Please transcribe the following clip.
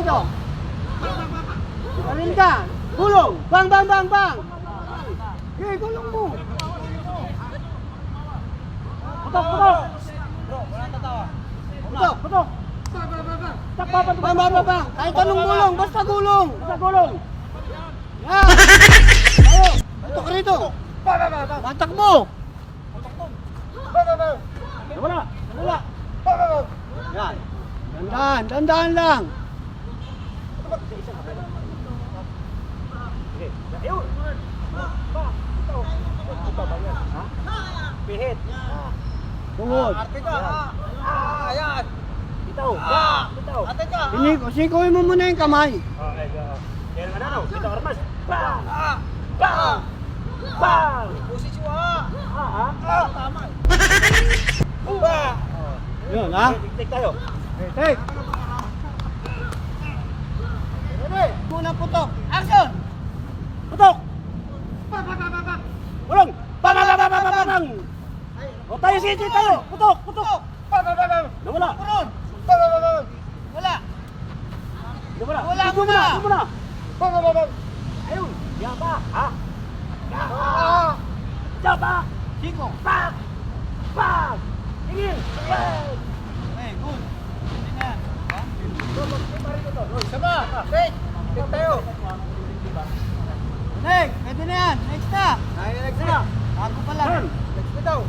dito. Karinda. Gulong. Bang, bang, bang, bang. Okay, gulong mo. Putok, putok. Putok, putok. Takpa, Bang, bang, bang, bang. Kahit anong gulong, basta gulong. Basta gulong. Yan. Ayo. Putok ka rito. Batak mo. Nawala. Nawala. Yan. Dandan, dandan lang. Sige. Ayun. Ha? Pihit. Tungod. Ayan. Bitaw. Bitaw. Ate ka. Sikoy mo muna yung kamay. Yan ka na, no? Bitaw armas. Bang! Bang! Bang! Posisyon ha. Ha? Tama. Yun, ha? Take tayo. Take. Ready? Muna putok. Action! Putok! Gulong! Bang! Bang! Bang! Bang! Bang! Bang! O tayo, sige tayo! Putok! Putok! Nawala! Wala. Nawala! Wala Ito muna. Ito muna! Ayun! Yaba! Ha? Yaba! Yaba! Siko. Bang! Bang! Tingin! Bang! Okay, good. Tingnan. Sama. Take. Take tayo. Next, pwede na yan. Next na. Next na. Bago pa lang. Turn! Next na daw.